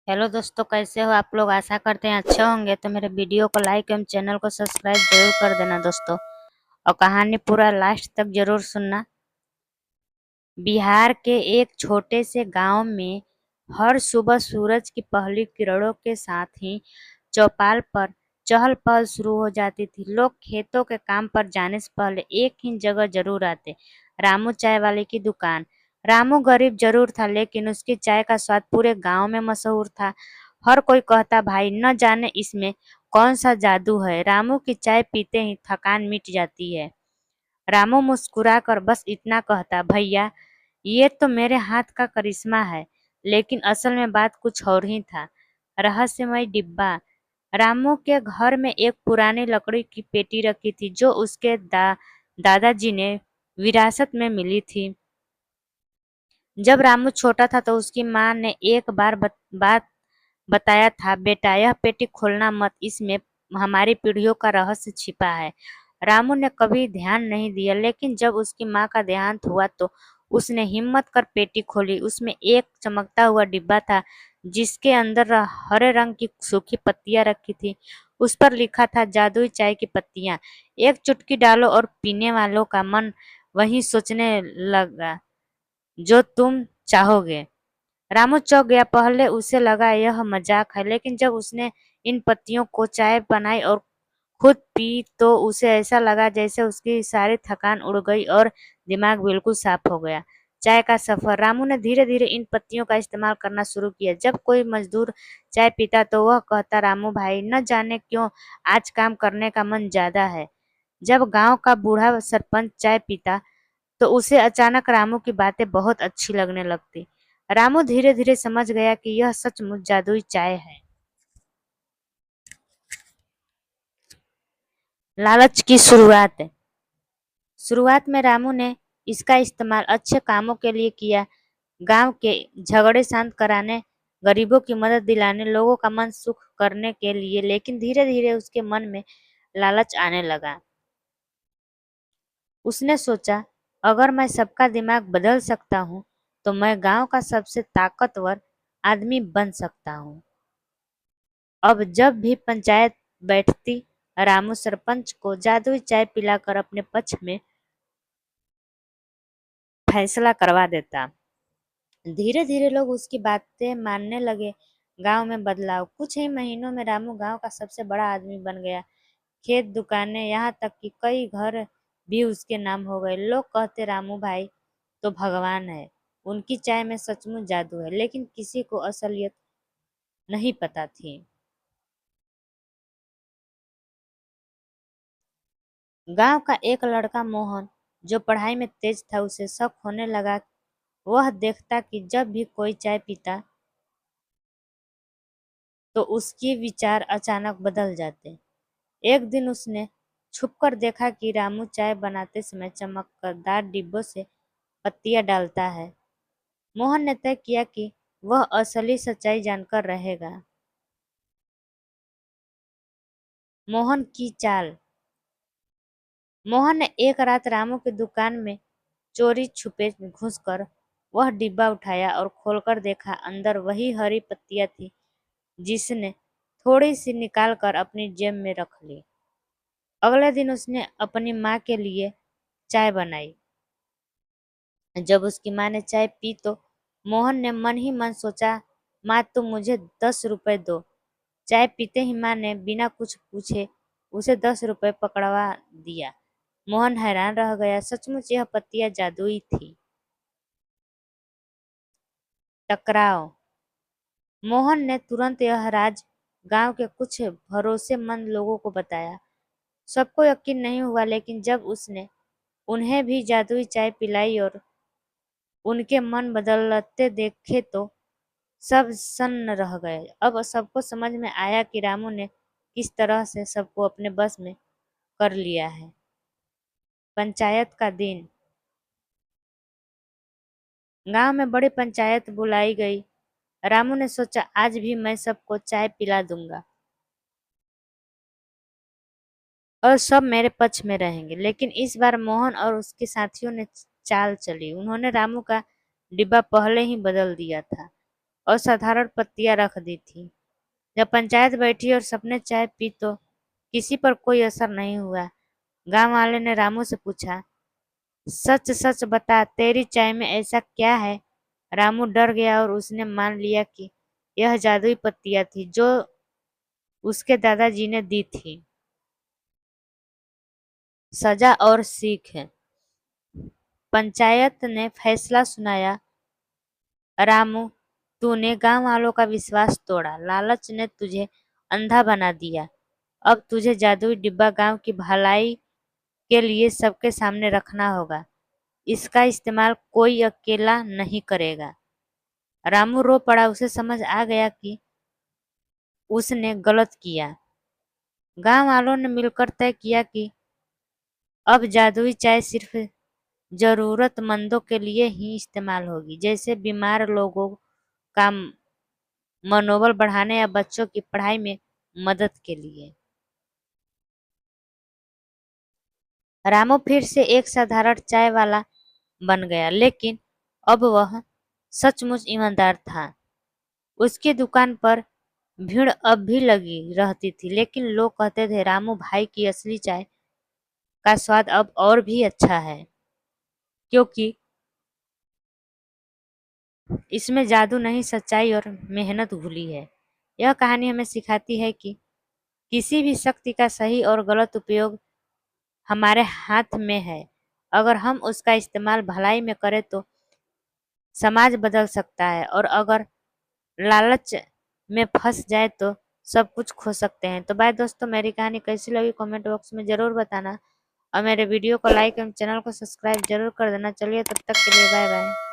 Hello दोस्तों, कैसे हो आप लोग। आशा करते हैं अच्छे होंगे। तो मेरे वीडियो को लाइक एवं चैनल को सब्सक्राइब जरूर कर देना दोस्तों, और कहानी पूरा लास्ट तक जरूर सुनना। बिहार के एक छोटे से गांव में हर सुबह सूरज की पहली किरणों के साथ ही चौपाल पर चहल पहल शुरू हो जाती थी। लोग खेतों के काम पर जाने से पहले एक ही जगह जरूर आते, रामू चाय वाले की दुकान। रामू गरीब जरूर था, लेकिन उसकी चाय का स्वाद पूरे गांव में मशहूर था। हर कोई कहता, भाई न जाने इसमें कौन सा जादू है, रामू की चाय पीते ही थकान मिट जाती है। रामू मुस्कुराकर बस इतना कहता, भैया ये तो मेरे हाथ का करिश्मा है। लेकिन असल में बात कुछ और ही था। रहस्यमय डिब्बा। रामू के घर में एक पुरानी लकड़ी की पेटी रखी थी, जो उसके दादाजी ने विरासत में मिली थी। जब रामू छोटा था तो उसकी माँ ने एक बार बात बताया था, बेटा यह पेटी खोलना मत, इसमें हमारी पीढ़ियों का रहस्य छिपा है। रामू ने कभी ध्यान नहीं दिया, लेकिन जब उसकी माँ का देहांत हुआ तो उसने हिम्मत कर पेटी खोली। उसमें एक चमकता हुआ डिब्बा था, जिसके अंदर हरे रंग की सूखी पत्तियां रखी थी। उस पर लिखा था, जादुई चाय की पत्तियां, एक चुटकी डालो और पीने वालों का मन वही सोचने लगा जो तुम चाहोगे। रामू चौंक गया। पहले उसे लगा यह मजाक है, लेकिन जब उसने इन पत्तियों को चाय बनाई और खुद पी तो उसे ऐसा लगा जैसे उसकी सारी थकान उड़ गई और दिमाग बिल्कुल साफ हो गया। चाय का सफर। रामू ने धीरे धीरे इन पत्तियों का इस्तेमाल करना शुरू किया। जब कोई मजदूर चाय पीता तो वह कहता, रामू भाई न जाने क्यों आज काम करने का मन ज्यादा है। जब गांव का बूढ़ा सरपंच चाय पीता तो उसे अचानक रामू की बातें बहुत अच्छी लगने लगती। रामू धीरे धीरे समझ गया कि यह सचमुच जादुई चाय है। लालच की शुरुआत। शुरुआत में रामू ने इसका इस्तेमाल अच्छे कामों के लिए किया, गांव के झगड़े शांत कराने, गरीबों की मदद दिलाने, लोगों का मन सुख करने के लिए। लेकिन धीरे धीरे उसके मन में लालच आने लगा। उसने सोचा, अगर मैं सबका दिमाग बदल सकता हूँ तो मैं गांव का सबसे ताकतवर आदमी बन सकता हूँ। अब जब भी पंचायत बैठती, रामू सरपंच को जादुई चाय पिलाकर अपने पक्ष में फैसला करवा देता। धीरे धीरे लोग उसकी बातें मानने लगे। गांव में बदलाव। कुछ ही महीनों में रामू गांव का सबसे बड़ा आदमी बन गया। खेत, दुकानें, यहाँ तक कि कई घर भी उसके नाम हो गए। लोग कहते, रामू भाई तो भगवान है, उनकी चाय में सचमुच जादू है। लेकिन किसी को असलियत नहीं पता थी। गांव का एक लड़का मोहन, जो पढ़ाई में तेज था, उसे शक होने लगा। वह देखता कि जब भी कोई चाय पीता तो उसके विचार अचानक बदल जाते। एक दिन उसने छुपकर देखा कि रामू चाय बनाते समय चमकदार डिब्बों से पत्तियां डालता है। मोहन ने तय किया कि वह असली सच्चाई जानकर रहेगा। मोहन की चाल। मोहन ने एक रात रामू की दुकान में चोरी छुपे घुसकर वह डिब्बा उठाया और खोलकर देखा। अंदर वही हरी पत्तियां थी जिसने थोड़ी सी निकालकर अपनी जेब में रख ली। अगले दिन उसने अपनी माँ के लिए चाय बनाई। जब उसकी माँ ने चाय पी तो मोहन ने मन ही मन सोचा, माँ तुम मुझे 10 रुपए दो। चाय पीते ही माँ ने बिना कुछ पूछे उसे 10 रुपए पकड़वा दिया। मोहन हैरान रह गया। सचमुच यह पत्तियां जादुई थी। टकराव। मोहन ने तुरंत यह राज गांव के कुछ भरोसेमंद लोगों को बताया। सबको यकीन नहीं हुआ, लेकिन जब उसने उन्हें भी जादुई चाय पिलाई और उनके मन बदलते देखे तो सब सन्न रह गए। अब सबको समझ में आया कि रामू ने किस तरह से सबको अपने बस में कर लिया है। पंचायत का दिन। गांव में बड़ी पंचायत बुलाई गई। रामू ने सोचा, आज भी मैं सबको चाय पिला दूंगा और सब मेरे पक्ष में रहेंगे। लेकिन इस बार मोहन और उसके साथियों ने चाल चली। उन्होंने रामू का डिब्बा पहले ही बदल दिया था और साधारण पत्तियां रख दी थी। जब पंचायत बैठी और सबने चाय पी तो किसी पर कोई असर नहीं हुआ। गांव वाले ने रामू से पूछा, सच सच बता, तेरी चाय में ऐसा क्या है? रामू डर गया और उसने मान लिया कि यह जादुई पत्तियां थी जो उसके दादाजी ने दी थी। सजा और सीख है। पंचायत ने फैसला सुनाया, रामू, तूने गांव वालों का विश्वास तोड़ा, लालच ने तुझे अंधा बना दिया। अब तुझे जादुई डिब्बा गांव की भलाई के लिए सबके सामने रखना होगा। इसका इस्तेमाल कोई अकेला नहीं करेगा। रामू रो पड़ा। उसे समझ आ गया कि उसने गलत किया। गांव वालों ने मिलकर तय किया कि अब जादुई चाय सिर्फ जरूरतमंदों के लिए ही इस्तेमाल होगी, जैसे बीमार लोगों का मनोबल बढ़ाने या बच्चों की पढ़ाई में मदद के लिए। रामू फिर से एक साधारण चाय वाला बन गया, लेकिन अब वह सचमुच ईमानदार था। उसकी दुकान पर भीड़ अब भी लगी रहती थी, लेकिन लोग कहते थे, रामू भाई की असली चाय का स्वाद अब और भी अच्छा है, क्योंकि इसमें जादू नहीं, सच्चाई और मेहनत घुली है। यह कहानी हमें सिखाती है कि किसी भी शक्ति का सही और गलत उपयोग हमारे हाथ में है। अगर हम उसका इस्तेमाल भलाई में करें तो समाज बदल सकता है, और अगर लालच में फंस जाए तो सब कुछ खो सकते हैं। तो बाय दोस्तों, मेरी कहानी कैसी लगी कमेंट बॉक्स में जरूर बताना, और मेरे वीडियो को लाइक एवं चैनल को सब्सक्राइब जरूर कर देना। चलिए, तब तक के लिए बाय बाय।